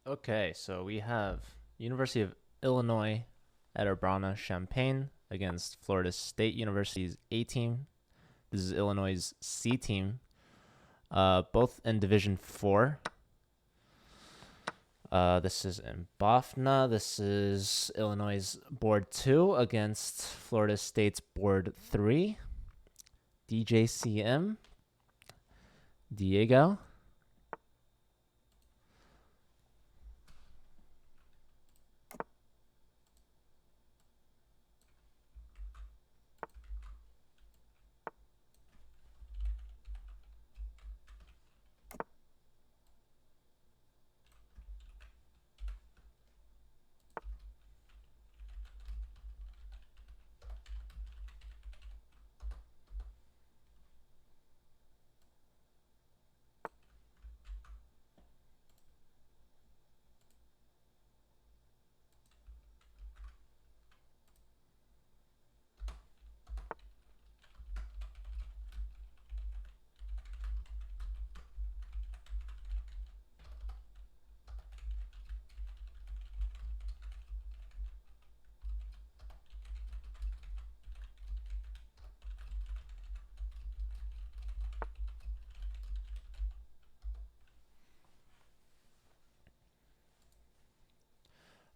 Okay, so we have University of Illinois at Urbana-Champaign against Florida State University's A team. This is Illinois' C team. Both in Division 4. This is in Bafna. This is Illinois' Board 2 against Florida State's Board 3. DJCM. Diego.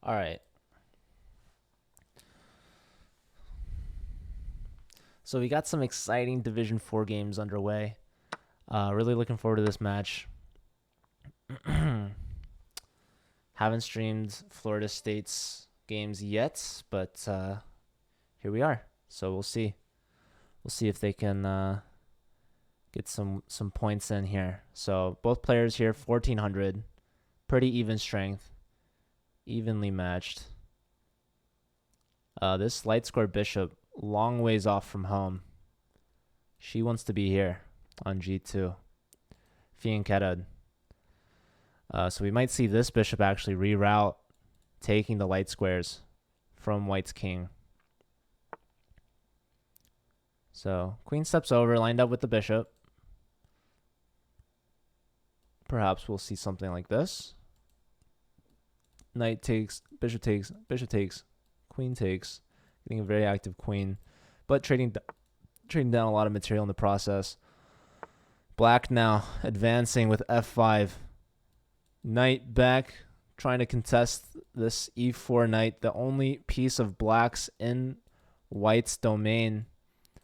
All right. So we got some exciting Division 4 games underway. Really looking forward to this match. Haven't streamed Florida State's games yet, but here we are. So we'll see. We'll see if they can get some points in here. So both players here, 1,400. Pretty even strength. Evenly matched. This light square bishop, long ways off from home. She wants to be here on G2. Fianchetted. So we might see this bishop actually reroute, taking the light squares from white's king. So queen steps over, lined up with the bishop. Perhaps we'll see something like this. Knight takes, bishop takes, queen takes. Getting a very active queen, but trading down a lot of material in the process. Black now advancing with f5. Knight back, trying to contest this e4 knight, the only piece of black's in white's domain.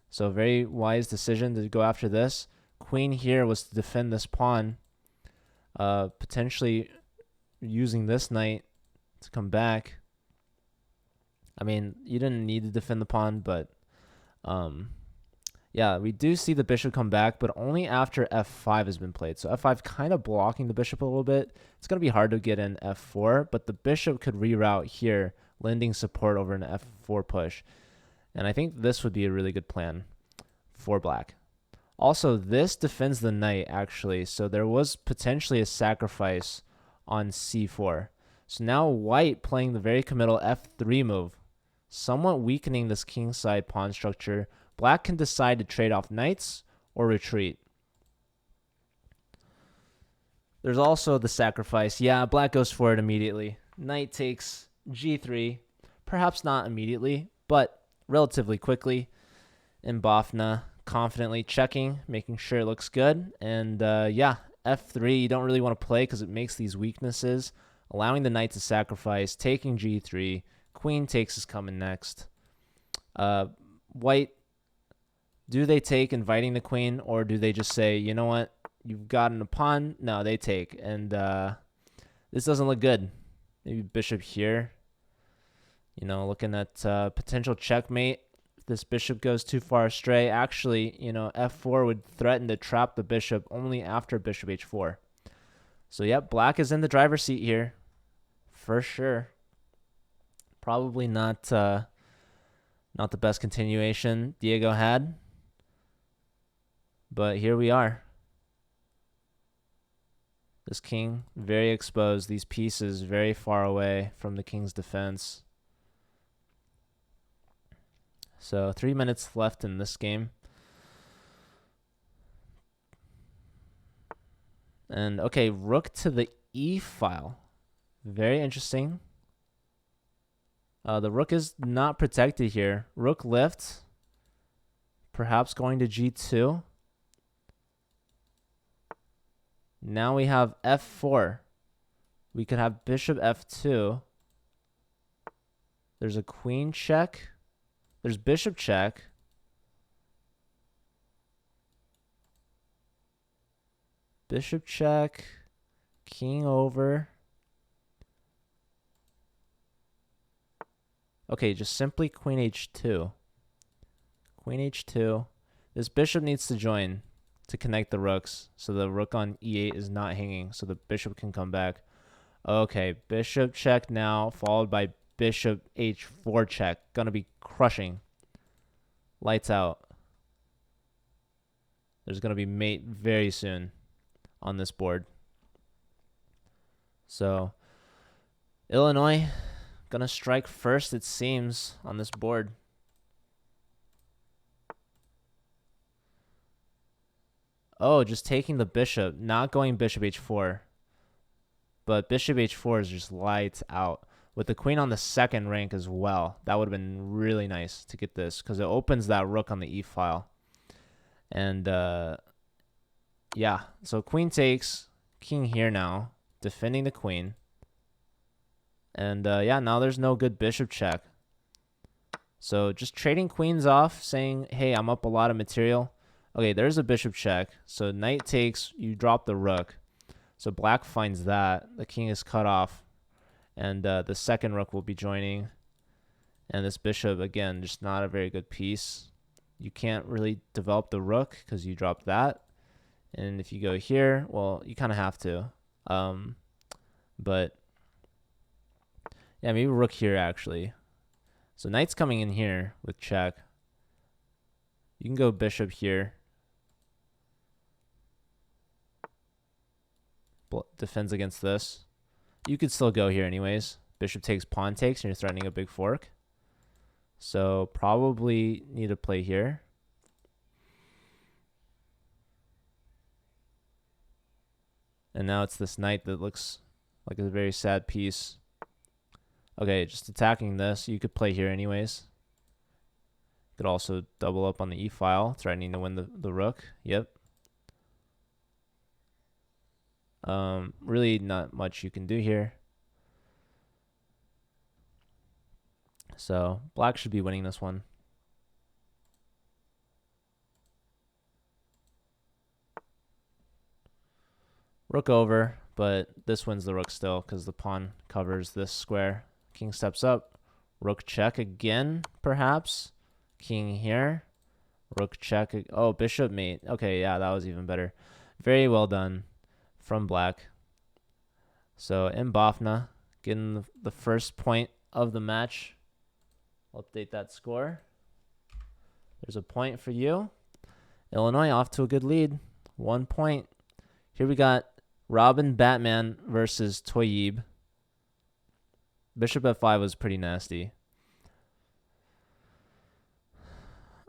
So very wise decision to go after this. Queen here was to defend this pawn, potentially using this knight to come back. I mean, you didn't need to defend the pawn, but yeah, we do see the bishop come back, but only after f5 has been played. So f5 kind of blocking the bishop a little bit. It's going to be hard to get in f4, but the bishop could reroute here, lending support over an f4 push. And I think this would be a really good plan for black. Also, this defends the knight, actually. So there was potentially a sacrifice on c4. So now white playing the very committal f3 move, somewhat weakening this kingside pawn structure. Black can decide to trade off knights or retreat. There's also the sacrifice. Yeah, black goes for it immediately. Knight takes g3. Perhaps not immediately, but relatively quickly. In Bafna, confidently checking, making sure it looks good. And yeah, f3 you don't really want to play because it makes these weaknesses. Allowing the knight to sacrifice, taking g3. Queen takes is coming next. White, do they take inviting the queen, or do they just say, you know what, you've gotten a pawn? No, they take. And this doesn't look good. Maybe bishop here. You know, looking at potential checkmate. If this bishop goes too far astray, actually, you know, f4 would threaten to trap the bishop only after bishop h4. So, yep, black is in the driver's seat here. For sure. Probably not the best continuation Diego had. But here we are. This king very exposed. These pieces very far away from the king's defense. So 3 minutes left in this game. And okay, rook to the e file. Very interesting. The rook is not protected here. Rook lift. Perhaps going to g2. Now we have f4. We could have bishop f2. There's a queen check. There's bishop check. Bishop check. King over. Okay, just simply queen h2. Queen h2. This bishop needs to join to connect the rooks. So the rook on e8 is not hanging. So the bishop can come back. Okay, bishop check now, followed by bishop h4 check. Gonna be crushing. Lights out. There's gonna be mate very soon on this board. So Illinois gonna strike first, it seems, on this board. Oh, just taking the bishop, not going bishop h4. But bishop h4 is just lights out. With the queen on the second rank as well. That would have been really nice to get this, because it opens that rook on the e file. And yeah, so queen takes, king here now, defending the queen. And yeah, now there's no good bishop check. So just trading queens off, saying, hey, I'm up a lot of material. Okay, there's a bishop check. So knight takes, you drop the rook. So black finds that. The king is cut off. And the second rook will be joining. And this bishop, again, just not a very good piece. You can't really develop the rook because you dropped that. And if you go here, well, you kind of have to. But yeah, maybe rook here, actually. So knight's coming in here with check. You can go bishop here. Defends against this. You could still go here anyways. Bishop takes, pawn takes, and you're threatening a big fork. So probably need to play here. And now it's this knight that looks like a very sad piece. Okay, just attacking this. You could play here anyways. You could also double up on the e file, threatening to win the rook. Yep. Really not much you can do here. So black should be winning this one. Rook over, but this wins the rook still because the pawn covers this square. King steps up. Rook check again, perhaps. King here. Rook check. Oh, bishop mate. Okay, yeah, that was even better. Very well done from black. So in Bafna, getting the first point of the match. I'll update that score. There's a point for you. Illinois off to a good lead. 1 point. Here we got Robin Batman versus Toyib. Bishop f5 was pretty nasty.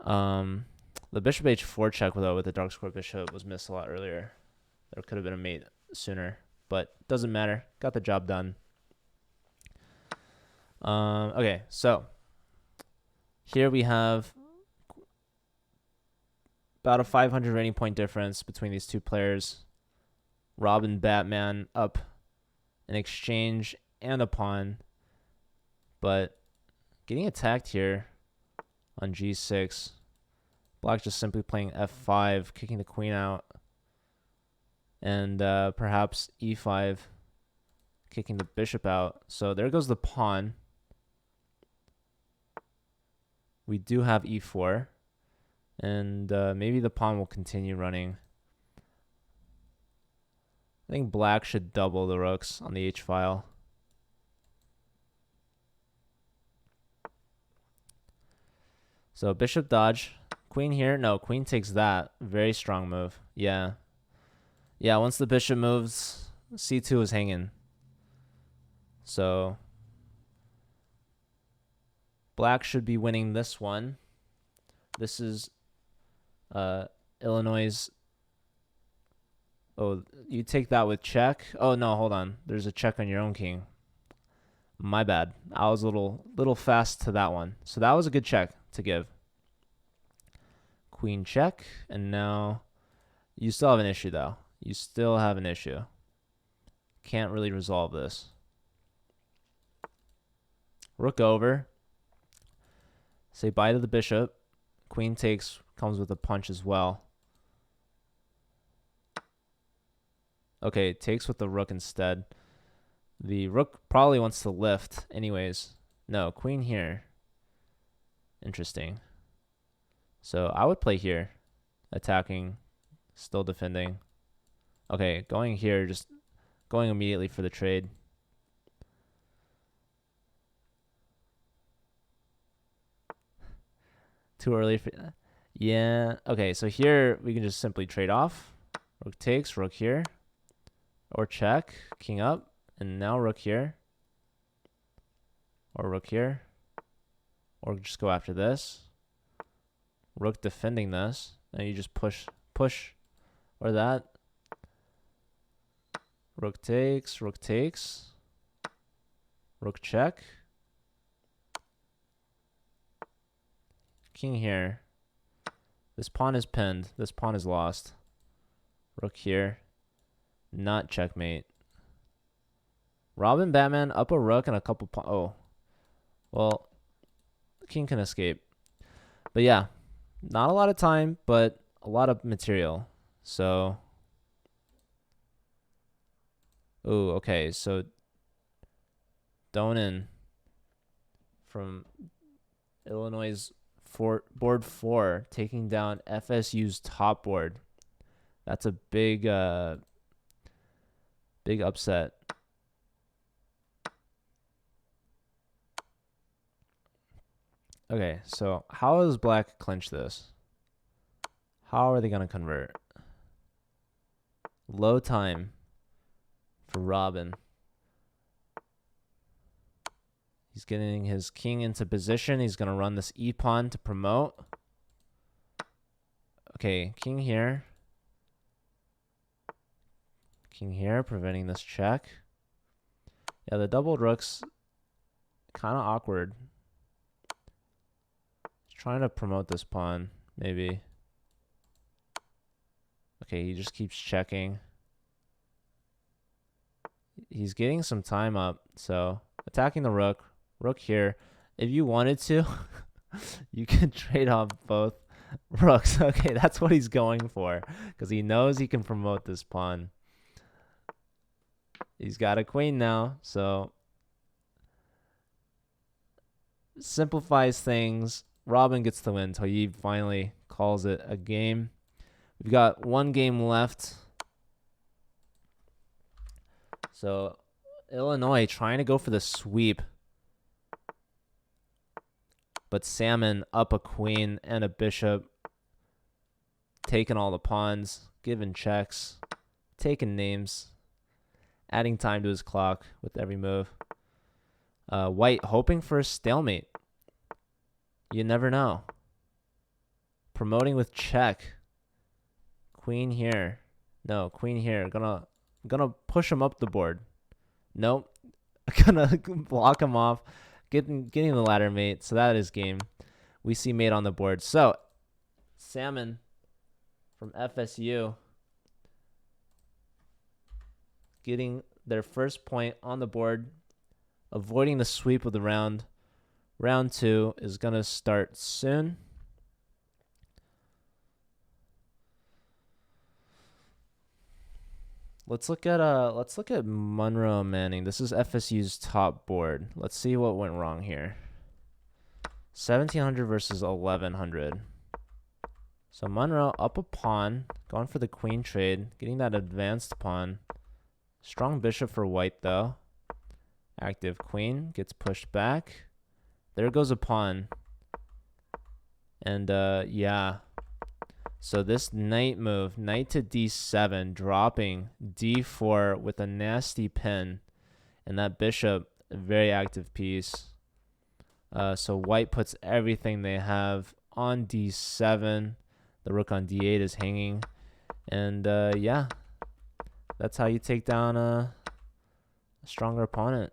The bishop h4 check with the dark square bishop was missed a lot earlier. There could have been a mate sooner, but doesn't matter. Got the job done. Okay, so here we have about a 500 rating point difference between these two players. Robin Batman up an exchange and a pawn, but getting attacked here on g6. Black just simply playing f5, kicking the queen out, and perhaps e5, kicking the bishop out. So there goes the pawn. We do have e4, and maybe the pawn will continue running. I think black should double the rooks on the h file. So bishop dodge. Queen here. No, queen takes that. Very strong move. Yeah. Yeah, once the bishop moves, c2 is hanging. So black should be winning this one. This is Illinois'. Oh, you take that with check. Oh, no, hold on. There's a check on your own king. My bad. I was a little fast to that one. So that was a good check to give. Queen check, and now you still have an issue though. You still have an issue. Can't really resolve this. Rook over. Say bye to the bishop. Queen takes, comes with a punch as well. Okay, takes with the rook instead. The rook probably wants to lift anyways. No, queen here. Interesting. So I would play here. Attacking, still defending. Okay, going here, just going immediately for the trade. Too early for... Yeah, okay, so here we can just simply trade off. Rook takes, rook here. Or check, king up. And now rook here. Or rook here. Or just go after this. Rook defending this. And you just push. Or that. Rook takes. Rook takes. Rook check. King here. This pawn is pinned. This pawn is lost. Rook here. Not checkmate. Robin, Batman, up a rook and a couple oh. Well, the king can escape. But yeah, not a lot of time, but a lot of material. So, oh, okay. So, Donan from Illinois' board 4 taking down FSU's top board. That's a big upset. Okay, so how does black clinch this? How are they going to convert? Low time for Robin. He's getting his king into position. He's going to run this e-pawn to promote. Okay, king here. King here, preventing this check. Yeah, the doubled rook's kind of awkward. Trying to promote this pawn, maybe. Okay, he just keeps checking. He's getting some time up, so attacking the rook. Rook here. If you wanted to, you can trade off both rooks. Okay, that's what he's going for, because he knows he can promote this pawn. He's got a queen now, so simplifies things. Robin gets the win. Tayyib finally calls it a game. We've got one game left. So Illinois trying to go for the sweep. But Salmon up a queen and a bishop. Taking all the pawns. Giving checks. Taking names. Adding time to his clock with every move. White hoping for a stalemate. You never know. Promoting with check. Queen here. No, queen here. Gonna push him up the board. Nope. Gonna block him off. Getting the ladder mate. So that is game. We see mate on the board. So Salmon from FSU getting their first point on the board. Avoiding the sweep of the round. Round 2 is going to start soon. Let's look at Monroe Manning. This is FSU's top board. Let's see what went wrong here. 1700 versus 1100. So Monroe up a pawn, going for the queen trade, getting that advanced pawn. Strong bishop for white though. Active queen gets pushed back. There goes a pawn. And yeah. So this knight move, knight to d7, dropping d4 with a nasty pin. And that bishop, a very active piece. So white puts everything they have on d7. The rook on d8 is hanging. And yeah, that's how you take down a stronger opponent.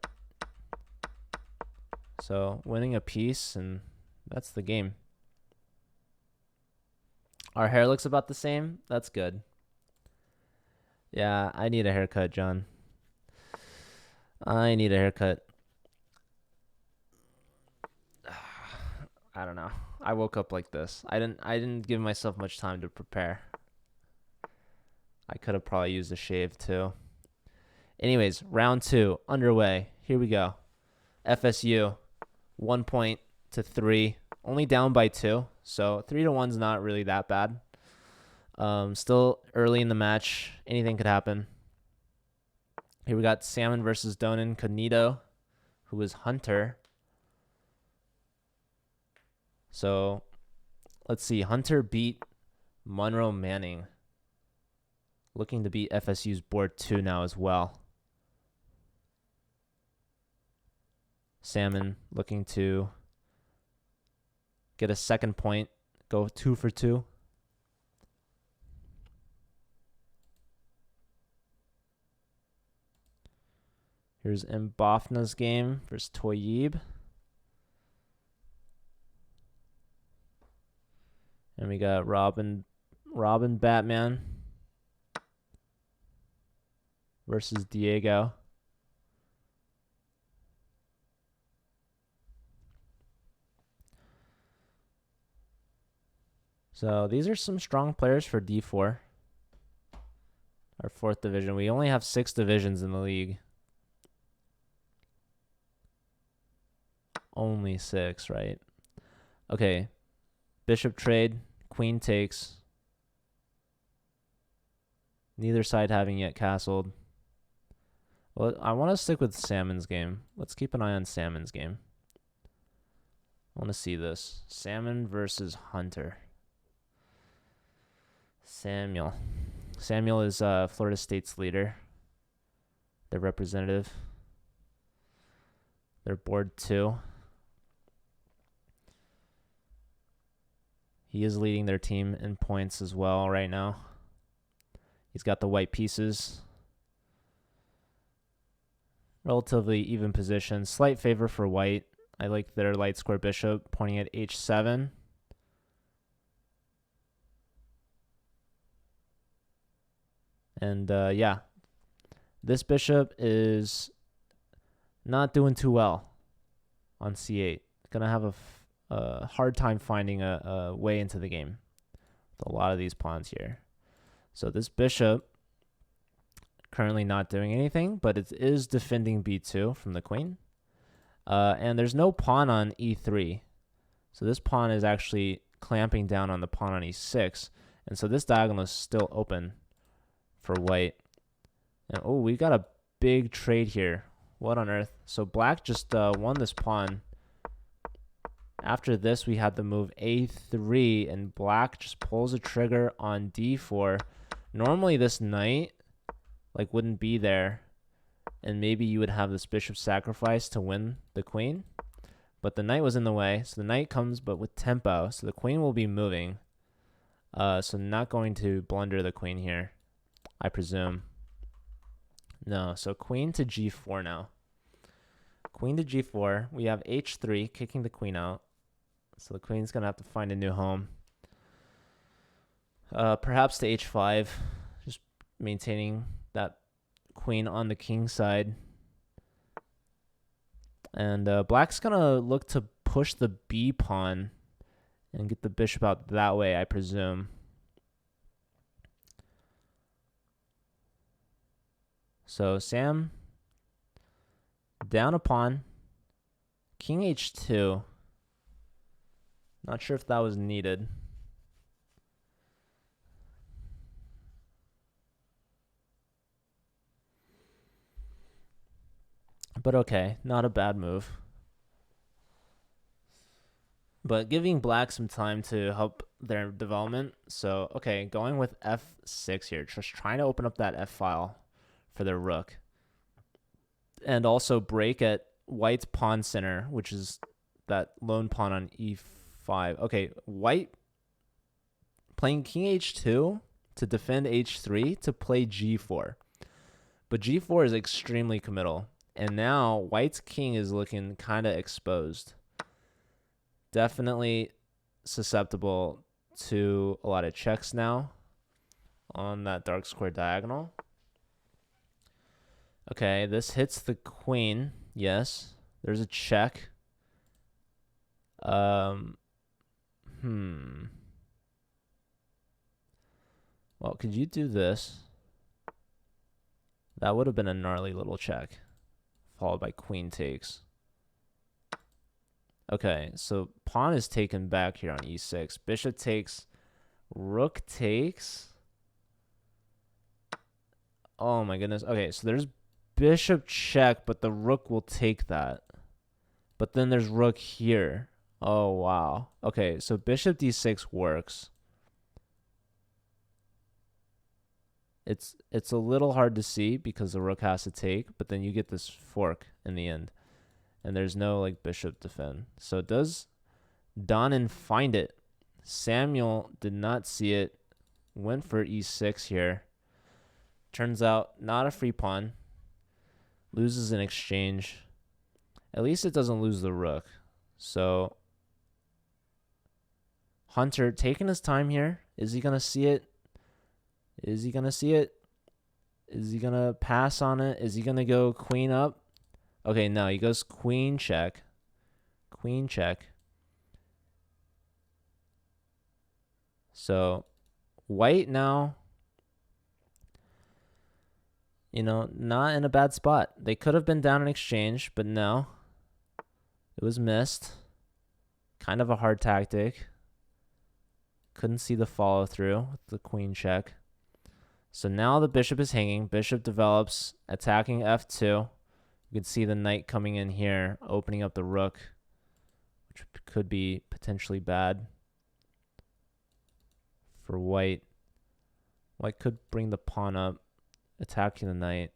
So winning a piece, and that's the game. Our hair looks about the same. That's good. Yeah, I need a haircut, John. I need a haircut. I don't know. I woke up like this. I didn't give myself much time to prepare. I could have probably used a shave too. Anyways, round 2 underway. Here we go. FSU 1 point to 3, only down by 2. So 3-1's not really that bad. Still early in the match. Anything could happen. Here we got Salmon versus Donan Cognito, who is Hunter. So let's see. Hunter beat Monroe Manning. Looking to beat FSU's board 2 now as well. Salmon looking to get a second point. Go 2 for 2. Here's Mbofna's game versus Toyib. And we got Robin Batman versus Diego. So these are some strong players for D4. Our 4th division. We only have 6 divisions in the league. Only 6, right? Okay. Bishop trade. Queen takes. Neither side having yet castled. Well, I want to stick with Salmon's game. Let's keep an eye on Salmon's game. I want to see this. Salmon versus Hunter. Samuel is Florida State's leader. Their representative. They're board 2. He is leading their team in points as well right now. He's got the white pieces. Relatively even position. Slight favor for white. I like their light square bishop pointing at h7. And yeah, this bishop is not doing too well on c8. Gonna have a hard time finding a way into the game with a lot of these pawns here. So this bishop currently not doing anything, but it is defending b2 from the queen. And there's no pawn on e3. So this pawn is actually clamping down on the pawn on e6. And so this diagonal is still open for white. And oh, we got a big trade here. What on earth? So black just won this pawn. After this, we had the move a3, and black just pulls a trigger on d4. Normally this knight wouldn't be there, and maybe you would have this bishop sacrifice to win the queen. But the knight was in the way, so the knight comes but with tempo. So the queen will be moving. So not going to blunder the queen here, I presume. No, so queen to g4 now. Queen to g4. We have h3, kicking the queen out. So the queen's going to have to find a new home. Perhaps to h5, just maintaining that queen on the king side. And black's going to look to push the b pawn and get the bishop out that way, I presume. So Sam down a pawn. King h2. Not sure if that was needed. But okay, not a bad move. But giving black some time to help their development. So, okay, going with f6 here. Just trying to open up that f file for their rook. And also break at white's pawn center, which is that lone pawn on e5. Okay, white playing king h2 to defend h3 to play g4. But g4 is extremely committal. And now white's king is looking kind of exposed. Definitely susceptible to a lot of checks now on that dark square diagonal. Okay, this hits the queen. Yes, there's a check. Well, could you do this? That would have been a gnarly little check, followed by queen takes. Okay, so pawn is taken back here on e6. Bishop takes, rook takes. Oh my goodness. Okay, so there's bishop check, but the rook will take that. But then there's rook here. Oh, wow. Okay, so bishop d6 works. It's a little hard to see because the rook has to take, but then you get this fork in the end. And there's no like bishop defend. So does Donan find it? Samuel did not see it. Went for e6 here. Turns out not a free pawn. Loses in exchange. At least it doesn't lose the rook. So Hunter taking his time here. Is he going to see it? Is he going to see it? Is he going to pass on it? Is he going to go queen up? Okay, no, he goes queen check. Queen check. So white now, not in a bad spot. They could have been down in exchange, but no. It was missed. Kind of a hard tactic. Couldn't see the follow through with the queen check. So now the bishop is hanging. Bishop develops, attacking f2. You can see the knight coming in here, opening up the rook, which could be potentially bad for white. White could bring the pawn up, attacking the knight.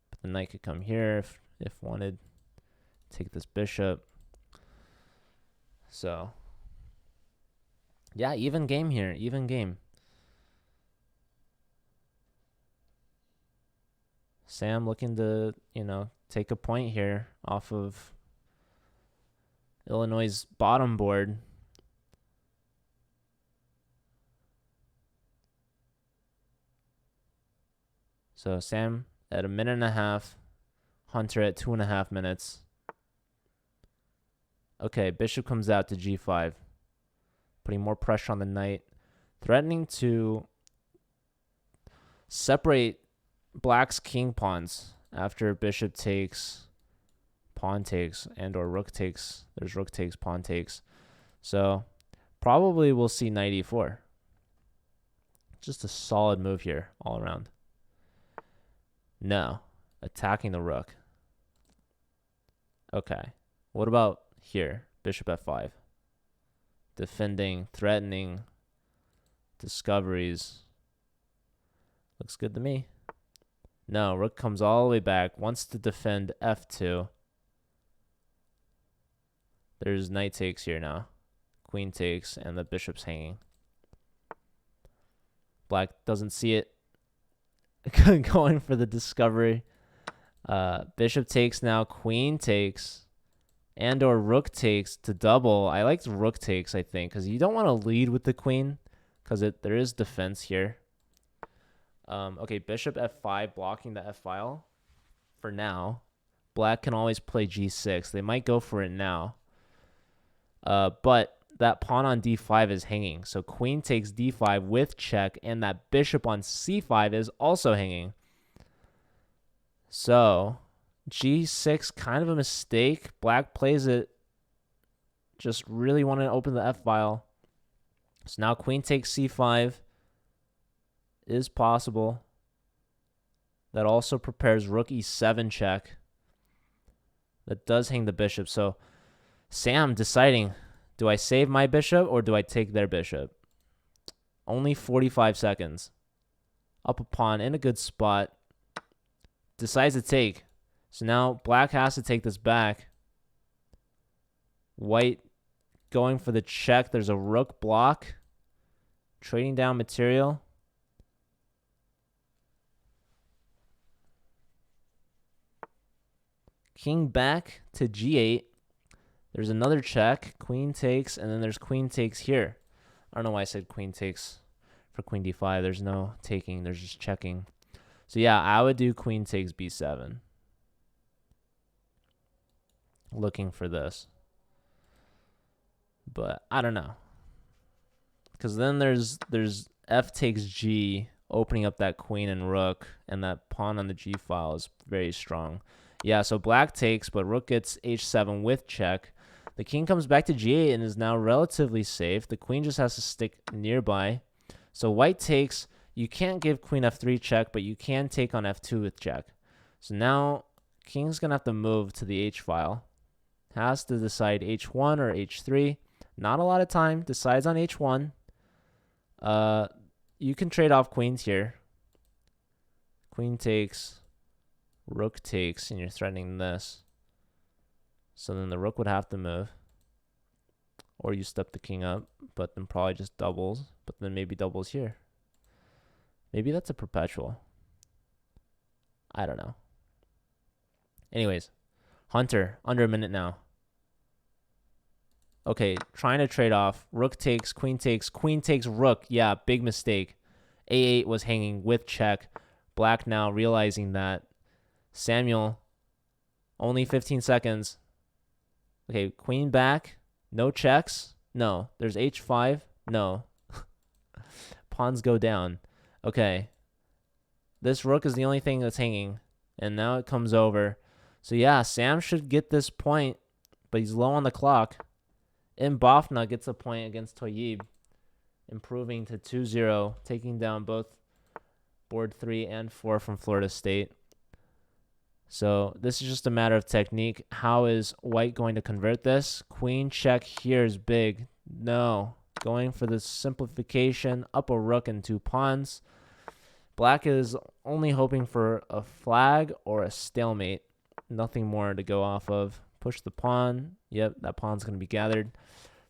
But the knight could come here if wanted. Take this bishop. So, yeah, even game here. Even game. Sam looking to, take a point here off of Illinois' bottom board. So Sam at 1.5 minutes, Hunter at 2.5 minutes. Okay, bishop comes out to g5, putting more pressure on the knight, threatening to separate black's king pawns after bishop takes, pawn takes, and or rook takes. There's rook takes, pawn takes. So probably we'll see knight e4. Just a solid move here all around. No, attacking the rook. Okay, what about here? Bishop f5. Defending, threatening, discoveries. Looks good to me. No, rook comes all the way back. Wants to defend f2. There's knight takes here now. Queen takes, and the bishop's hanging. Black doesn't see it. Going for the discovery. Bishop takes now. Queen takes. And or rook takes to double. I liked rook takes, I think, because you don't want to lead with the queen because there is defense here. Okay, bishop f5 blocking the f file for now. Black can always play g6. They might go for it now. But that pawn on d5 is hanging. So queen takes d5 with check, and that bishop on c5 is also hanging. So g6, kind of a mistake. Black plays it. Just really wanted to open the f file. So now queen takes c5 is possible. That also prepares rook e7 check. That does hang the bishop. So Sam deciding, do I save my bishop or do I take their bishop? Only 45 seconds. Up a pawn in a good spot. Decides to take. So now black has to take this back. White going for the check. There's a rook block. Trading down material. King back to g8. There's another check. Queen takes, and then there's queen takes here. I don't know why I said queen takes for queen d5. There's no taking. There's just checking. So, yeah, I would do queen takes b7. Looking for this. But I don't know. Because then there's f takes g, opening up that queen and rook, and that pawn on the g file is very strong. Yeah, so black takes, but rook gets h7 with check. The king comes back to g8 and is now relatively safe. The queen just has to stick nearby. So white takes. You can't give queen f3 check, but you can take on f2 with check. So now king's going to have to move to the h file. Has to decide h1 or h3. Not a lot of time. Decides on h1. You can trade off queens here. Queen takes, rook takes, and you're threatening this. So then the rook would have to move. Or you step the king up, but then probably just doubles. But then maybe doubles here. Maybe that's a perpetual. I don't know. Anyways, Hunter, under a minute now. Okay, trying to trade off. Rook takes, queen takes rook. Yeah, big mistake. A8 was hanging with check. Black now realizing that. Samuel, only 15 seconds. Okay, queen back. No checks. No. There's h5. No. Pawns go down. Okay. This rook is the only thing that's hanging. And now it comes over. So yeah, Sam should get this point, but he's low on the clock. Mbafna gets a point against Toyib, improving to 2-0, taking down both board 3 and 4 from Florida State. So this is just a matter of technique. How is white going to convert this? Queen check here is big. No. Going for the simplification, up a rook and 2 pawns. Black is only hoping for a flag or a stalemate. Nothing more to go off of. Push the pawn. Yep, that pawn's going to be gathered.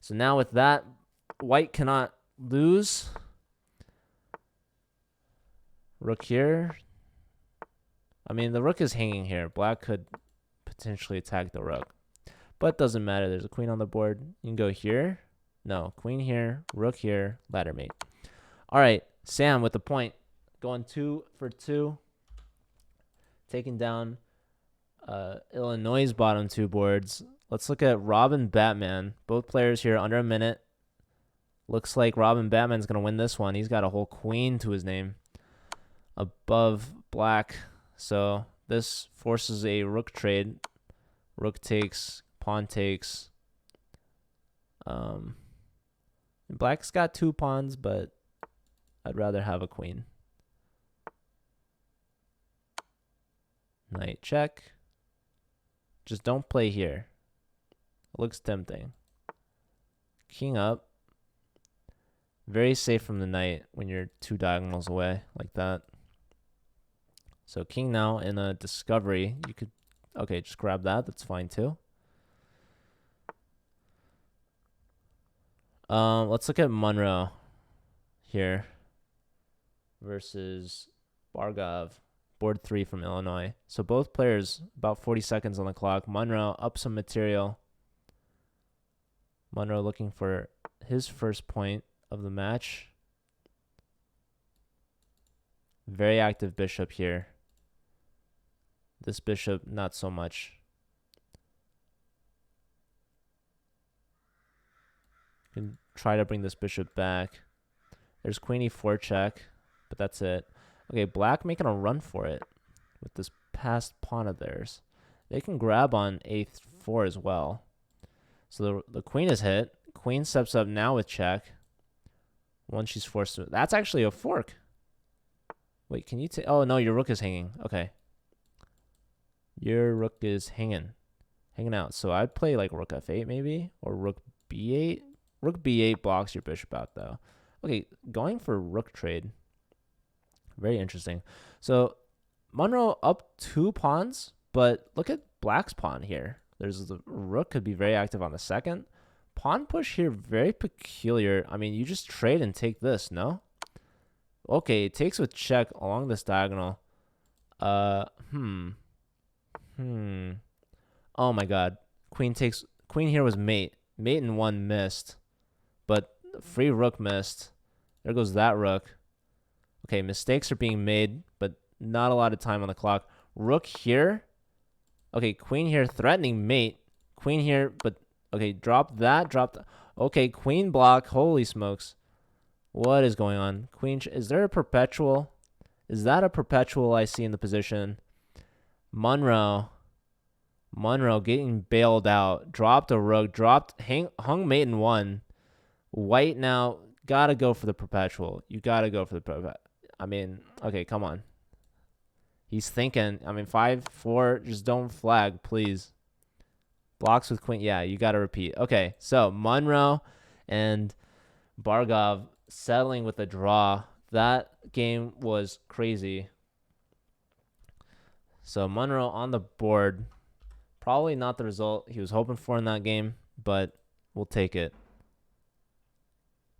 So now with that, white cannot lose. Rook here. I mean, the rook is hanging here. Black could potentially attack the rook. But it doesn't matter. There's a queen on the board. You can go here. No, queen here, rook here, ladder mate. All right, Sam with the point. Going 2 for 2. Taking down Illinois' bottom 2 boards. Let's look at Robin Batman. Both players here under a minute. Looks like Robin Batman's going to win this one. He's got a whole queen to his name above black. So this forces a rook trade. Rook takes, pawn takes. Black's got 2 pawns, but I'd rather have a queen. Knight check. Just don't play here. It looks tempting. King up. Very safe from the knight when you're 2 diagonals away like that. So king now in a discovery. You could, okay, just grab that. That's fine too. Let's look at Monroe here versus Bargov. Board 3 from Illinois. So both players, about 40 seconds on the clock. Monroe up some material. Monroe looking for his first point of the match. Very active bishop here. This bishop, not so much. You can try to bring this bishop back. There's queen e4 check, but that's it. Okay, black making a run for it with this passed pawn of theirs. They can grab on a4 as well. So the queen is hit. Queen steps up now with check. Once she's forced to... That's actually a fork. Wait, can you take... Oh, no, your rook is hanging. Okay. Your rook is hanging out. So I'd play like rook f8 maybe, or rook b8. Rook b8 blocks your bishop out, though. Okay, going for rook trade. Very interesting. So Monroe up 2 pawns, but look at black's pawn here. There's the rook could be very active on the second. Pawn push here, very peculiar. I mean, you just trade and take this, no? Okay, it takes with check along this diagonal. Oh my god. Queen here was mate. Mate and 1 missed. But free rook missed. There goes that rook. Okay, mistakes are being made, but not a lot of time on the clock. Rook here. Okay, queen here threatening mate. Queen here, but okay, drop that. Okay, queen block. Holy smokes. What is going on? Queen, is there a perpetual? Is that a perpetual I see in the position? Monroe getting bailed out. Dropped a rook. Hung mate in 1. White now gotta go for the perpetual. You gotta go for the perpetual. I mean, okay, come on. He's thinking. I mean, 5-4. Just don't flag, please. Blocks with queen. Yeah, you gotta repeat. Okay, so Monroe and Bargov settling with a draw. That game was crazy. So Monroe on the board. Probably not the result he was hoping for in that game, but we'll take it.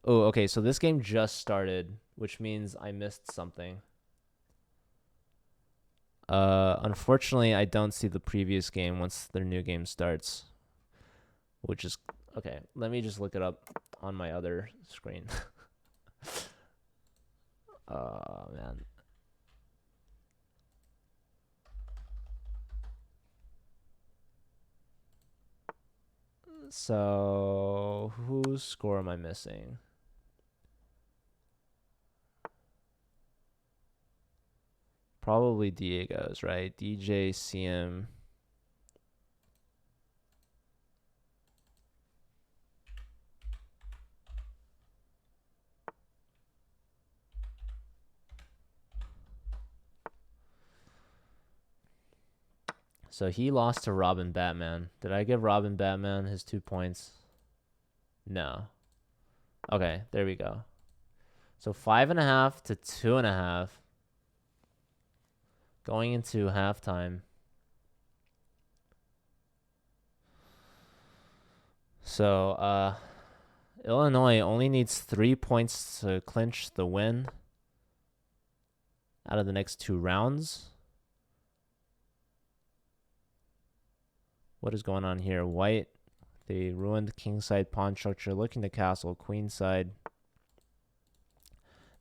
Oh, okay, so this game just started, which means I missed something. Unfortunately, I don't see the previous game once their new game starts, which is okay. Let me just look it up on my other screen. Oh, man. So, whose score am I missing? Probably Diego's, right? DJ CM. So he lost to Robin Batman. Did I give Robin Batman his 2 points? No. Okay, there we go. So 5.5 to 2.5. Going into halftime. So, Illinois only needs 3 points to clinch the win out of the next 2 rounds. What is going on here? White, they ruined kingside pawn structure, looking to castle queenside.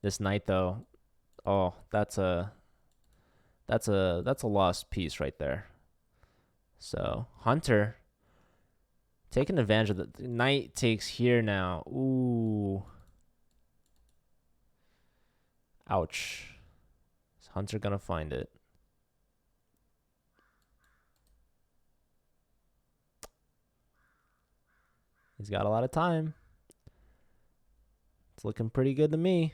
This knight, though, oh, that's a lost piece right there. So Hunter taking advantage of the knight takes here now. Ooh. Ouch. Is Hunter gonna find it? He's got a lot of time. It's looking pretty good to me.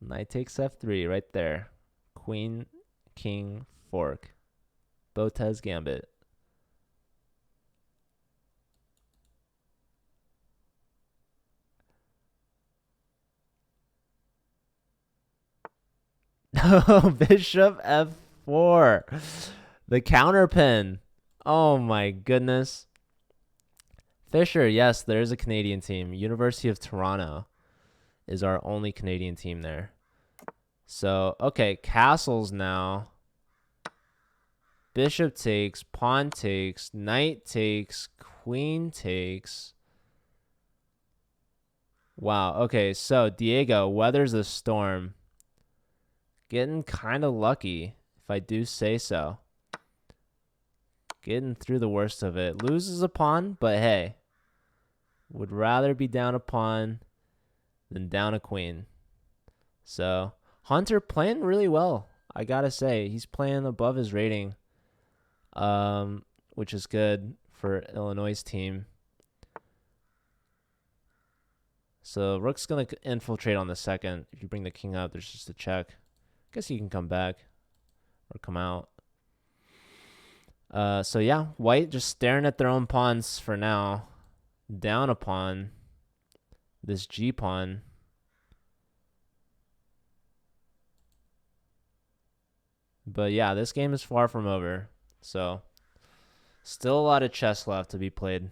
Knight takes f3 right there. Queen, king, fork. Botez gambit. Bishop f4. The counterpin. Oh my goodness. Fisher, yes, there is a Canadian team. University of Toronto is our only Canadian team there. So, okay, castles now. Bishop takes, pawn takes, knight takes, queen takes. Wow, okay, so Diego weathers the storm. Getting kind of lucky, if I do say so. Getting through the worst of it. Loses a pawn, but hey. Would rather be down a pawn than down a queen. So, Hunter playing really well. I gotta say, he's playing above his rating, which is good for Illinois' team. So, Rook's going to infiltrate on the second. If you bring the king up, there's just a check. I guess he can come back or come out. So, yeah, White just staring at their own pawns for now. Down a pawn. This G pawn. But yeah, this game is far from over. So, still a lot of chess left to be played.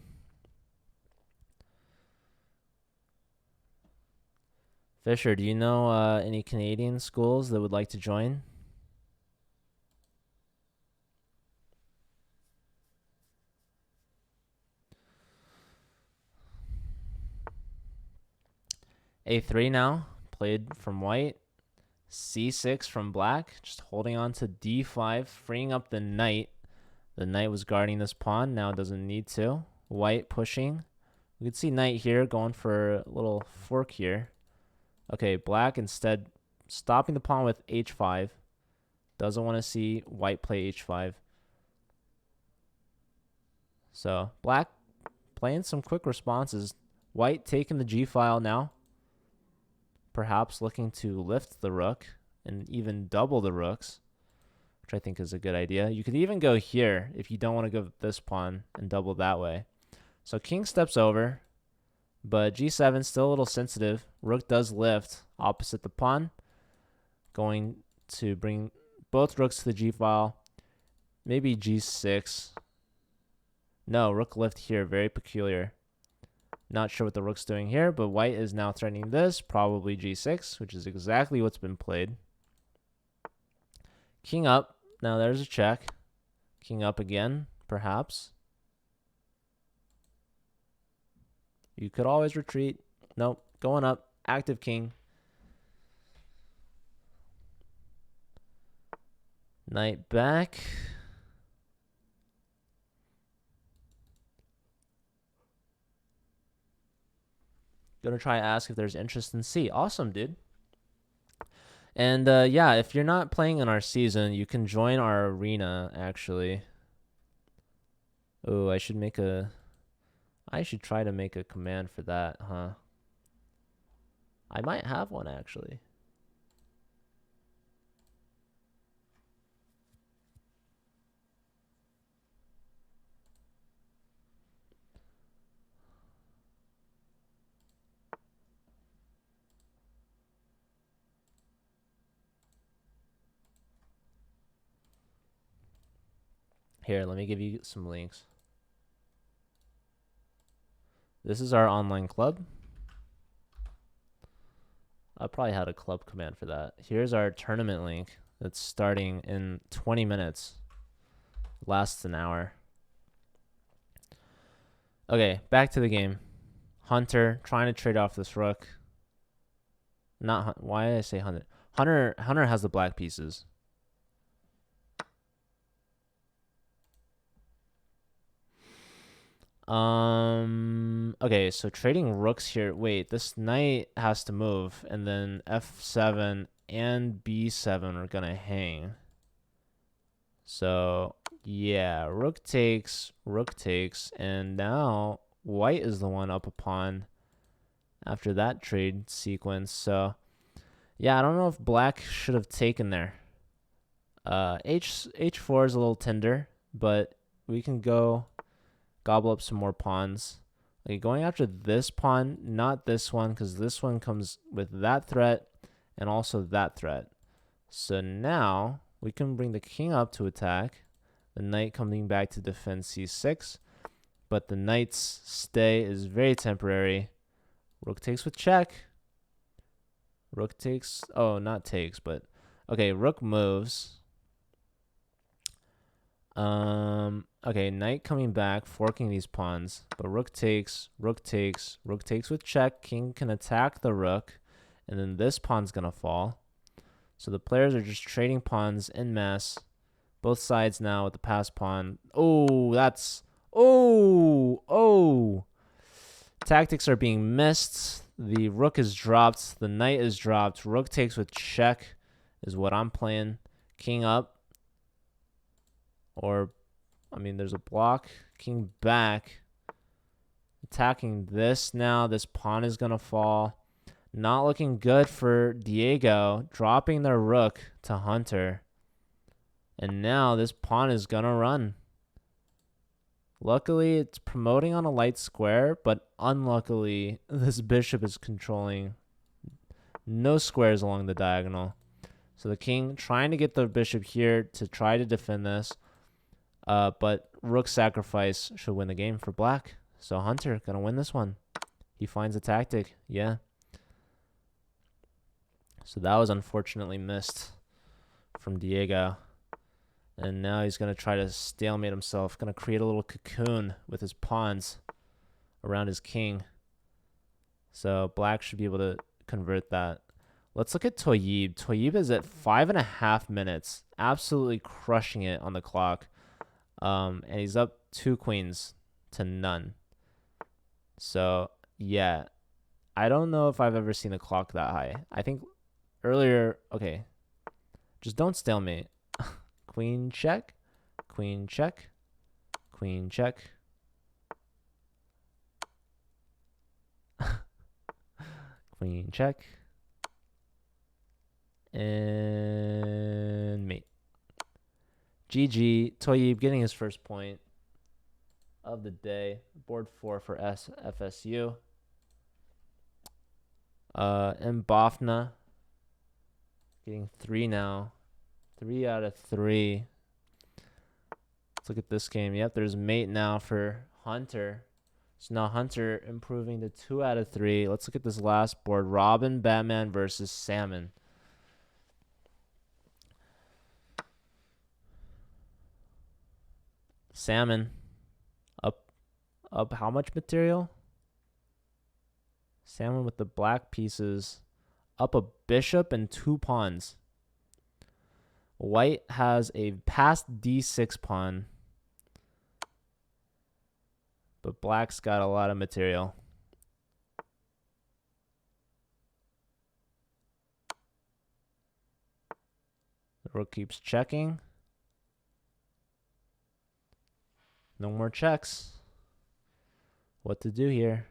Fisher, do you know any Canadian schools that would like to join? A3 now, played from white. C6 from black, just holding on to D5, freeing up the knight. The knight was guarding this pawn, now doesn't need to. White pushing. We could see knight here going for a little fork here. Okay, black instead stopping the pawn with H5. Doesn't want to see white play H5. So black playing some quick responses. White taking the G file now. Perhaps looking to lift the rook and even double the rooks, which I think is a good idea. You could even go here if you don't want to go with this pawn and double that way. So king steps over, but G7 still a little sensitive. Rook does lift opposite the pawn, going to bring both rooks to the G file. Maybe G6. No, rook lift here, very peculiar. Not sure what the rook's doing here, but white is now threatening this, probably G6, which is exactly what's been played. King up. Now there's a check. King up again, perhaps. You could always retreat. Nope, going up. Active king. Knight back. Gonna try to ask if there's interest in C. Awesome, dude. And yeah, if you're not playing in our season, you can join our arena, actually. Oh, I should try to make a command for that, huh? I might have one, actually. Here, let me give you some links. This is our online club. I probably had a club command for that. Here's our tournament link that's starting in 20 minutes. Lasts an hour. Okay, back to the game. Hunter trying to trade off this rook. Why did I say Hunter? Hunter has the black pieces. Okay, so trading rooks here. Wait, this knight has to move, and then F7 and B7 are gonna hang. So yeah, rook takes, and now white is the one up a pawn after that trade sequence. So yeah, I don't know if black should have taken there. H4 is a little tender, but we can go gobble up some more pawns. Okay, going after this pawn, not this one, because this one comes with that threat and also that threat. So now we can bring the king up to attack. The knight coming back to defend C6. But the knight's stay is very temporary. Rook takes with check. Rook takes, oh, not takes, but okay, rook moves. Okay, knight coming back, forking these pawns, but rook takes with check. King can attack the rook, and then this pawn's gonna fall. So the players are just trading pawns en masse. Both sides now with the passed pawn. Oh, tactics are being missed. The rook is dropped. The knight is dropped. Rook takes with check is what I'm playing. King up. Or, I mean, there's a block. King back. Attacking this now. This pawn is going to fall. Not looking good for Diego. Dropping their rook to Hunter. And now this pawn is going to run. Luckily, it's promoting on a light square, but unluckily, this bishop is controlling no squares along the diagonal. So the king trying to get the bishop here to try to defend this. But rook sacrifice should win the game for black. So Hunter going to win this one. He finds a tactic. Yeah. So that was unfortunately missed from Diego. And now he's going to try to stalemate himself. Going to create a little cocoon with his pawns around his king. So black should be able to convert that. Let's look at Toyib. Toyib is at 5.5 minutes, absolutely crushing it on the clock. And he's up 2 queens to none. So, yeah. I don't know if I've ever seen a clock that high. I think earlier, okay. Just don't stalemate. Queen check, queen check, queen check. Queen check. And mate. GG. Toyib getting his first point of the day. Board 4 for FSU. And Bafna getting 3 now. 3 out of 3. Let's look at this game. Yep, there's mate now for Hunter. So now Hunter improving to 2 out of 3. Let's look at this last board. Robin, Batman versus Salmon. Salmon up how much material? Salmon with the black pieces up a bishop and 2 pawns. White has a passed d6 pawn, but black's got a lot of material. The rook keeps checking. No more checks. What to do here?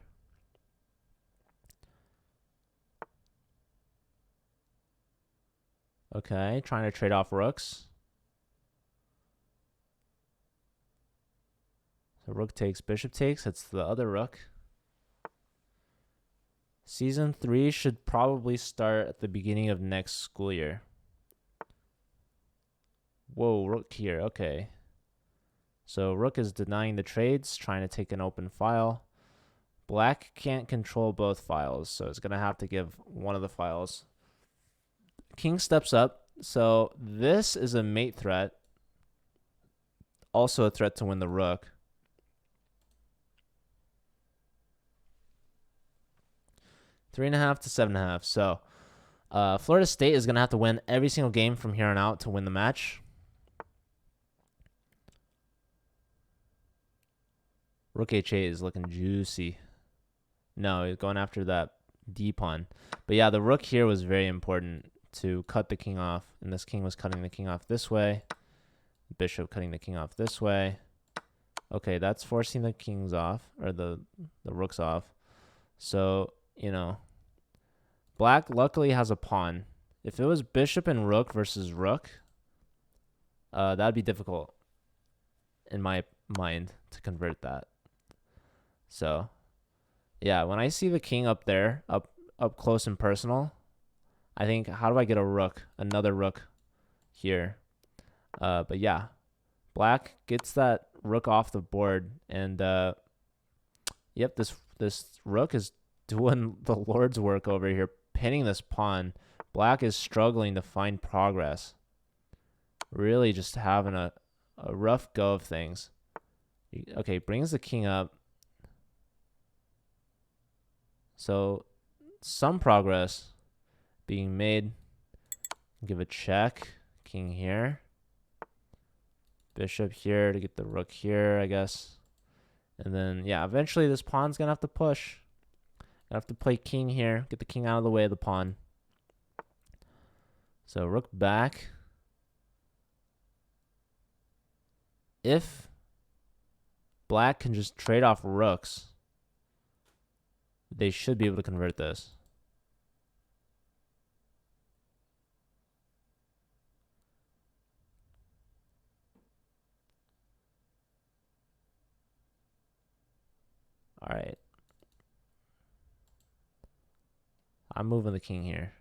Okay, trying to trade off rooks. So rook takes, bishop takes. It's the other rook. Season 3 should probably start at the beginning of next school year. Whoa, rook here. Okay. So rook is denying the trades, trying to take an open file. Black can't control both files, so it's going to have to give one of the files. King steps up. So this is a mate threat. Also a threat to win the rook. 3.5 to 7.5. So Florida State is going to have to win every single game from here on out to win the match. Rook h8 is looking juicy. No, he's going after that d pawn. But yeah, the rook here was very important to cut the king off. And this king was cutting the king off this way. Bishop cutting the king off this way. Okay, that's forcing the kings off, or the rooks off. So, you know, black luckily has a pawn. If it was bishop and rook versus rook, that'd be difficult in my mind to convert that. So, yeah, when I see the king up there, up close and personal, I think, how do I get a rook, another rook here? But yeah, black gets that rook off the board, and yep, this rook is doing the Lord's work over here, pinning this pawn. Black is struggling to find progress. Really just having a rough go of things. Okay, brings the king up. So some progress being made. Give a check. King here. Bishop here to get the rook here, I guess. And then, yeah, eventually this pawn's going to have to push. Gonna have to play king here. Get the king out of the way of the pawn. So rook back. If black can just trade off rooks, they should be able to convert this. All right. I'm moving the king here.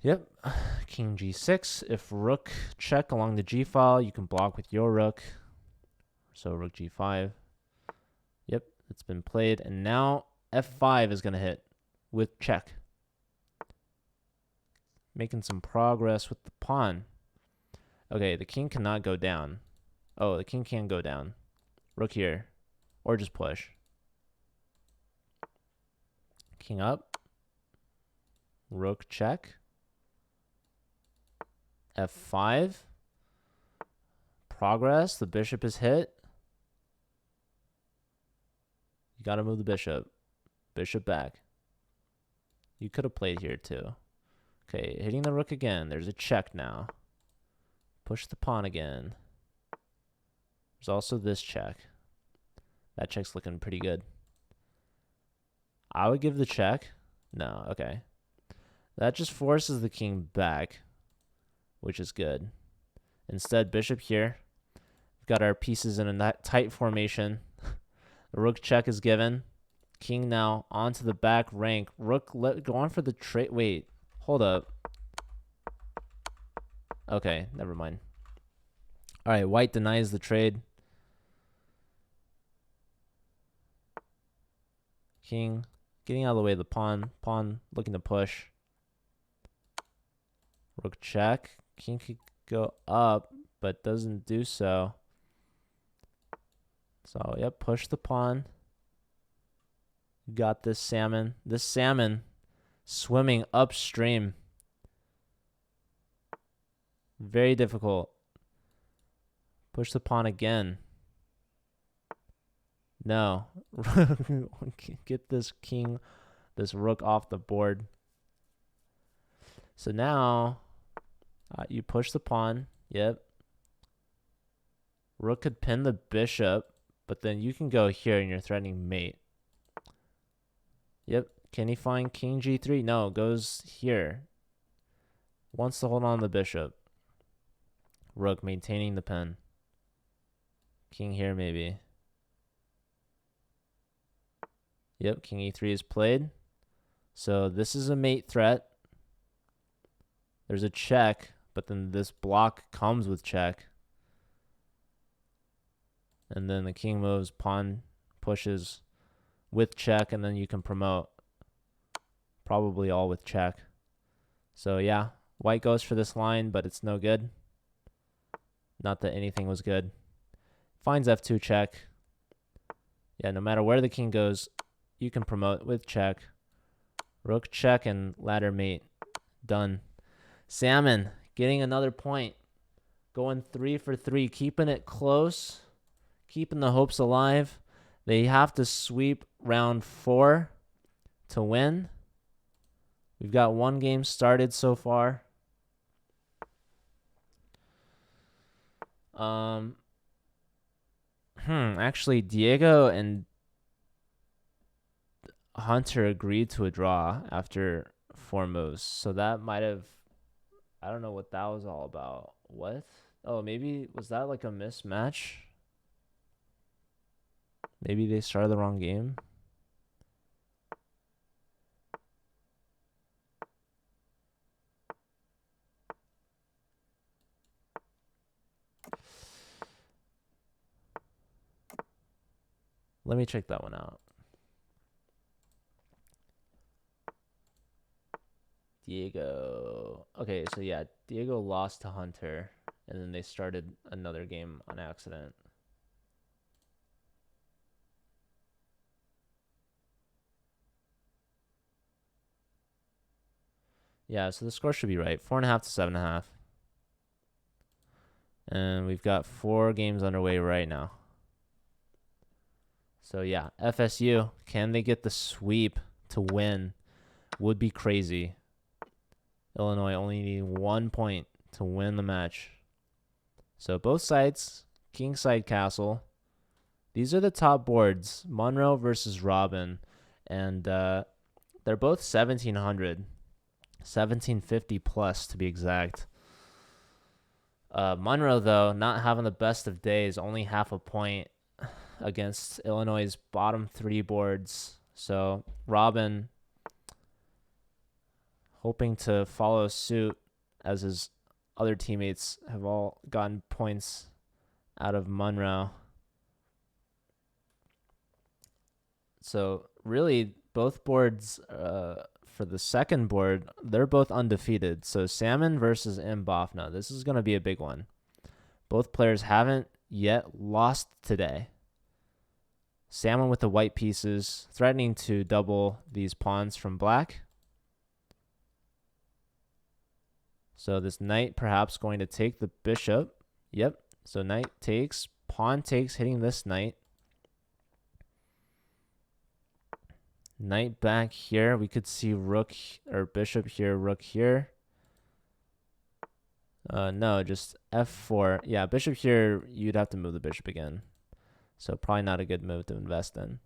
Yep. King g6. If rook check along the g file, you can block with your rook. So rook g5. Yep, it's been played. And now f5 is going to hit with check. Making some progress with the pawn. Okay, the king cannot go down. Oh, the king can go down. Rook here. Or just push. King up. Rook check. F5. Progress. The bishop is hit. You got to move the bishop. Bishop back. You could have played here too. Okay, hitting the rook again. There's a check now. Push the pawn again. There's also this check. That check's looking pretty good. I would give the check. No, okay. That just forces the king back, which is good. Instead, bishop here. We've got our pieces in a tight formation. The rook check is given. King now onto the back rank. Rook go on for the trade. Wait, hold up. Okay, never mind. All right, white denies the trade. King getting out of the way of the pawn. Pawn looking to push. Rook check. King could go up, but doesn't do so. So, yep, push the pawn. Got this salmon. This salmon swimming upstream. Very difficult. Push the pawn again. No. Get this king, this rook off the board. So now you push the pawn. Yep. Rook could pin the bishop, but then you can go here and you're threatening mate. Yep. Can he find king g3? No, goes here. Wants to hold on the bishop. Rook maintaining the pin. King here maybe. Yep, king e3 is played. So this is a mate threat. There's a check, but then this block comes with check. And then the king moves, pawn pushes with check, and then you can promote. Probably all with check. So yeah, white goes for this line, but it's no good. Not that anything was good. Finds f2 check. Yeah, no matter where the king goes, you can promote with check. Rook check and ladder mate. Done. Salmon getting another point. Going 3 for 3. Keeping it close. Keeping the hopes alive. They have to sweep round 4 to win. We've got one game started so far. Actually, Diego and Hunter agreed to a draw after 4 moves. So that might have, I don't know what that was all about. What? Oh, maybe, was that like a mismatch? Maybe they started the wrong game. Let me check that one out. Diego. Okay, so yeah, Diego lost to Hunter, and then they started another game on accident. Yeah, so the score should be right. 4.5 to 7.5. And we've got 4 games underway right now. So yeah, FSU, can they get the sweep to win? Would be crazy. Illinois only needing 1 point to win the match. So both sides, kingside castle. These are the top boards. Monroe versus Robin. And they're both 1,700. 1,750 plus to be exact. Monroe, though, not having the best of days. Only half a point against Illinois' bottom 3 boards. So Robin hoping to follow suit as his other teammates have all gotten points out of Monroe. So really, both boards for the second board, they're both undefeated. So Salmon versus Mbafna. This is going to be a big one. Both players haven't yet lost today. Salmon with the white pieces, threatening to double these pawns from black. So this knight perhaps going to take the bishop. Yep. So knight takes, pawn takes, hitting this knight. Knight back here. We could see rook or bishop here, rook here. No, just f4. Yeah, bishop here, you'd have to move the bishop again. So probably not a good move to invest in.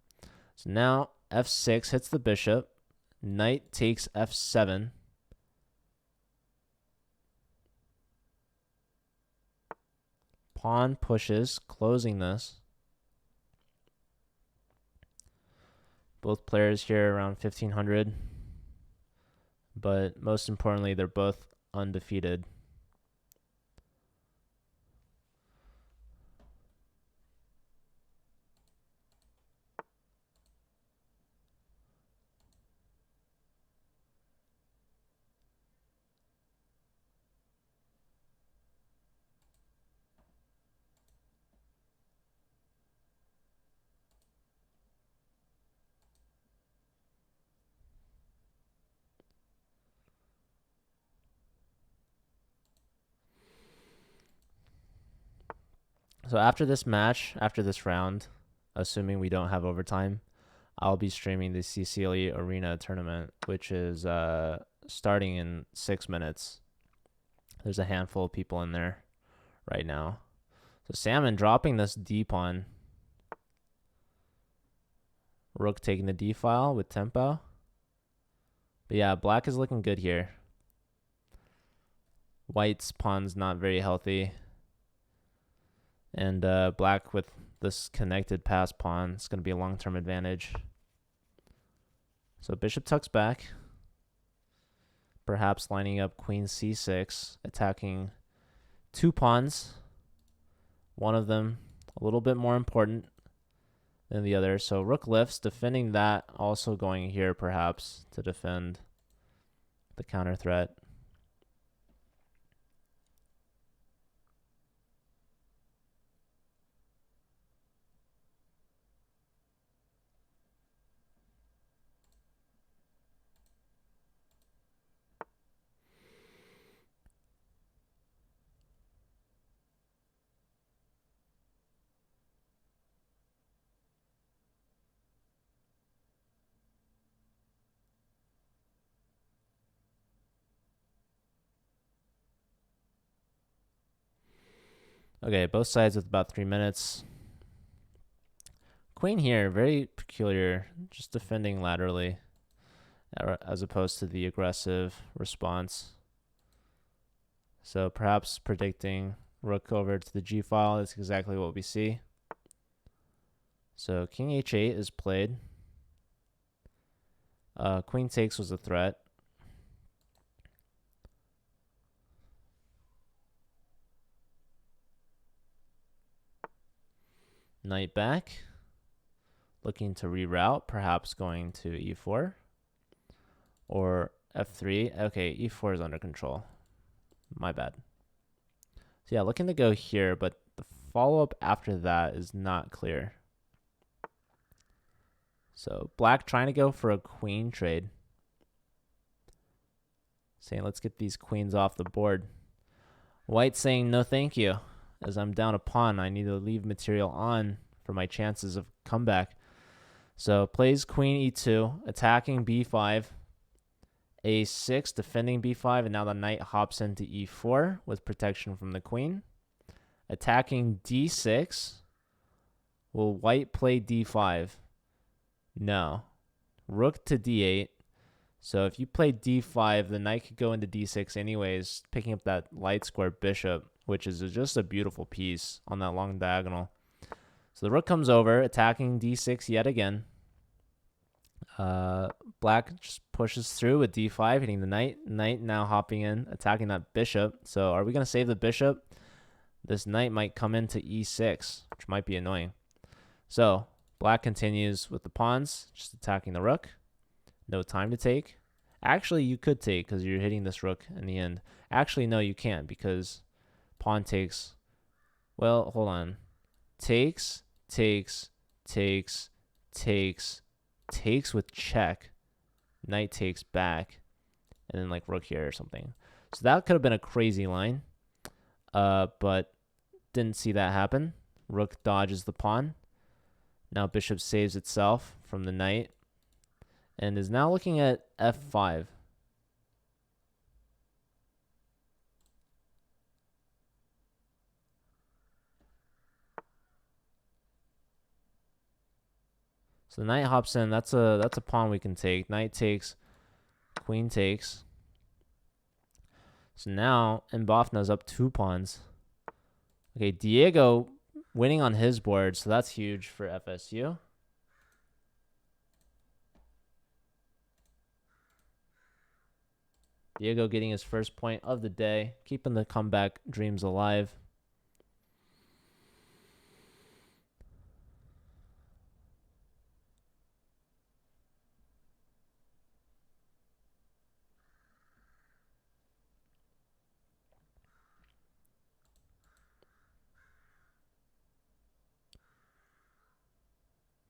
So now f6 hits the bishop. Knight takes f7. Pawn pushes, closing this. Both players here around 1500. But most importantly, they're both undefeated. So after this match, after this round, assuming we don't have overtime, I'll be streaming the CCL Arena tournament, which is starting in 6 minutes. There's a handful of people in there right now. So Salmon dropping this D pawn. Rook taking the D file with tempo. But yeah, black is looking good here. White's pawn's not very healthy. And black with this connected pass pawn, it's going to be a long-term advantage. So bishop tucks back. Perhaps lining up queen c6, attacking 2 pawns. One of them a little bit more important than the other. So rook lifts, defending that, also going here perhaps to defend the counter threat. Okay, both sides with about 3 minutes. Queen here, very peculiar, just defending laterally as opposed to the aggressive response. So perhaps predicting rook over to the g file is exactly what we see. So king h8 is played. Queen takes was a threat. Knight back. Looking to reroute, perhaps going to e4 or f3. Okay, e4 is under control. My bad. So yeah, looking to go here, but the follow-up after that is not clear. So black trying to go for a queen trade. Saying, let's get these queens off the board. White saying, no thank you. As I'm down a pawn, I need to leave material on for my chances of comeback. So plays queen e2, attacking b5, a6, defending b5, and now the knight hops into e4 with protection from the queen. Attacking d6. Will white play d5? No. Rook to d8. So if you play d5, the knight could go into d6 anyways, picking up that light square bishop, which is just a beautiful piece on that long diagonal. So the rook comes over, attacking d6 yet again. Black just pushes through with d5, hitting the knight. Knight now hopping in, attacking that bishop. So are we going to save the bishop? This knight might come into e6, which might be annoying. So black continues with the pawns, just attacking the rook. No time to take. Actually, you could take because you're hitting this rook in the end. Actually, no, you can't because pawn takes. Well, hold on. Takes, takes, takes with check, knight takes back, and then like rook here or something. So that could have been a crazy line, but didn't see that happen. Rook dodges the pawn. Now bishop saves itself from the knight and is now looking at f5. So the knight hops in. That's a pawn we can take. Knight takes, queen takes. So now Mbafna's up 2 pawns. Okay, Diego winning on his board, so that's huge for FSU. Diego getting his first point of the day, keeping the comeback dreams alive.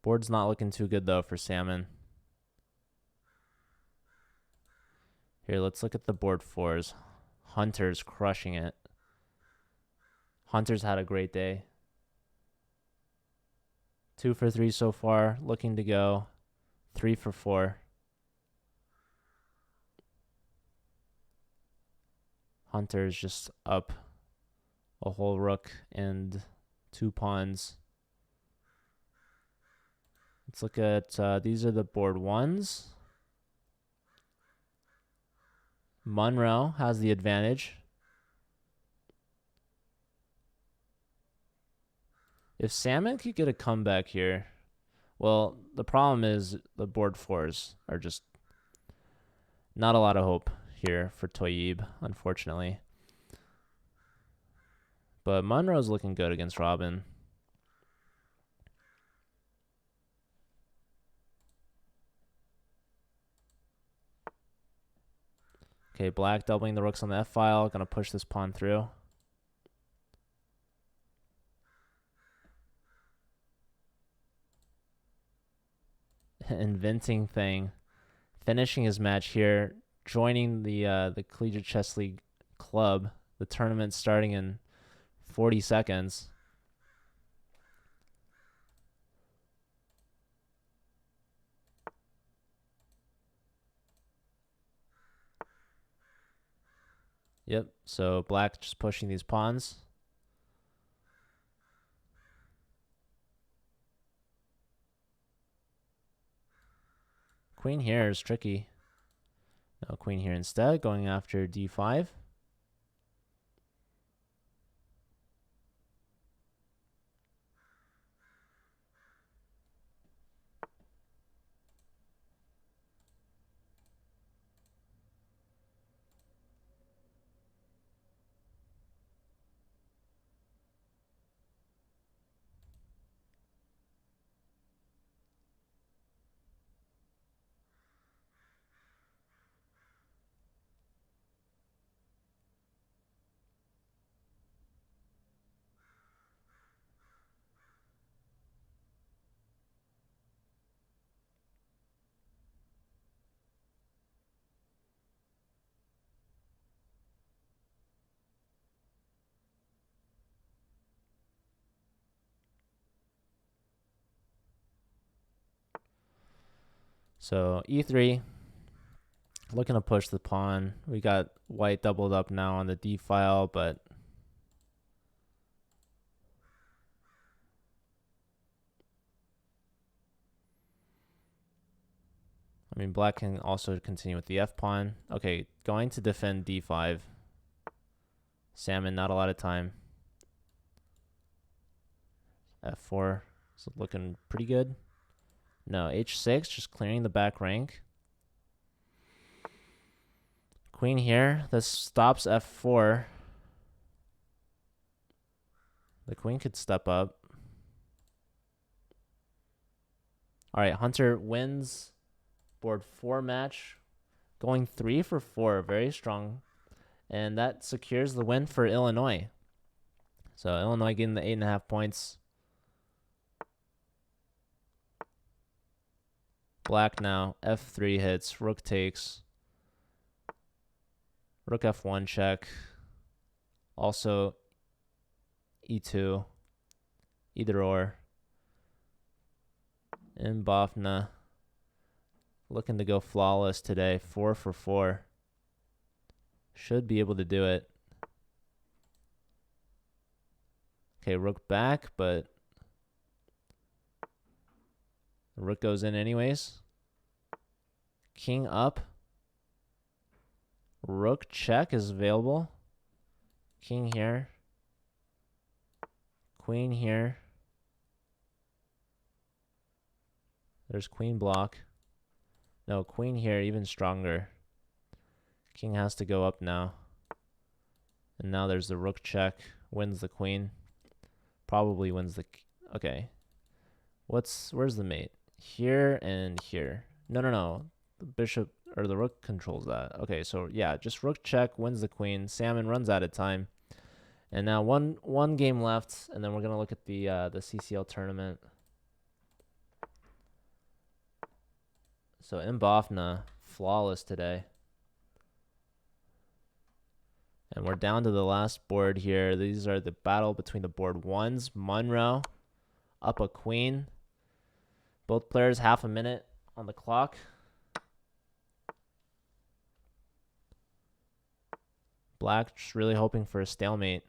Board's not looking too good, though, for Salmon. Here, let's look at the board fours. Hunter's crushing it. Hunter's had a great day. 2 for 3 so far, looking to go 3 for 4. Hunter's just up a whole rook and 2 pawns. Let's look at, these are the board ones. Monroe has the advantage. If Salmon could get a comeback here, well, the problem is the board fours are just not a lot of hope here for Toyib, unfortunately. But Monroe's looking good against Robin. Okay, black doubling the rooks on the F file. Gonna push this pawn through. Inventing thing. Finishing his match here. Joining the Collegiate Chess League club. The tournament starting in 40 seconds. Yep, so black just pushing these pawns. Queen here is tricky. No, queen here instead, going after d5. So e3, looking to push the pawn. We got white doubled up now on the d file, but I mean, black can also continue with the f pawn. Okay, going to defend d5. Salmon, not a lot of time. f4 is looking pretty good. No, h6, just clearing the back rank. Queen here. This stops f4. The queen could step up. All right, Hunter wins board 4 match. Going 3 for 4. Very strong. And that secures the win for Illinois. So Illinois getting the 8.5 points. Black now. F3 hits. Rook takes. Rook F1 check. Also E2. Either or. And Bofna. Looking to go flawless today. 4 for 4. Should be able to do it. Okay, rook back, but the rook goes in anyways. King up. Rook check is available. King here. Queen here. There's queen block. No, queen here, even stronger. King has to go up now. And now there's the rook check. Wins the queen. Probably wins the... Okay. Where's the mate? Here and here. No. The bishop or the rook controls that. Okay, so yeah, just rook check wins the queen. Salmon runs out of time. And now one game left, and then we're gonna look at the CCL tournament. So Mbofna, flawless today. And we're down to the last board here. These are the battle between the board ones. Monroe up a queen. Both players half a minute on the clock. Black just really hoping for a stalemate.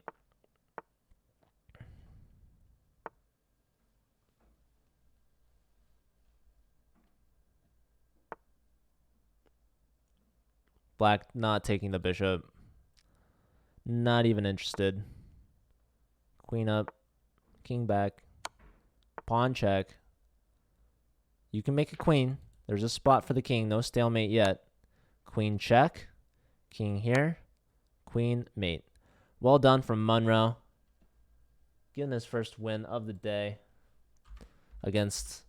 Black not taking the bishop. Not even interested. Queen up. King back. Pawn check. You can make a queen. There's a spot for the king. No stalemate yet. Queen check. King here. Queen mate. Well done from Monroe. Getting his first win of the day against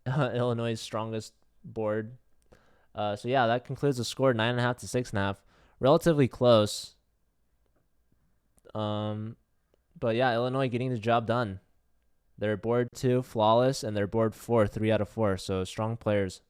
Illinois' strongest board. So yeah, that concludes the score, 9.5 to 6.5. Relatively close. But yeah, Illinois getting the job done. They're board 2, flawless, and they're board 4, 3 out of 4. So strong players.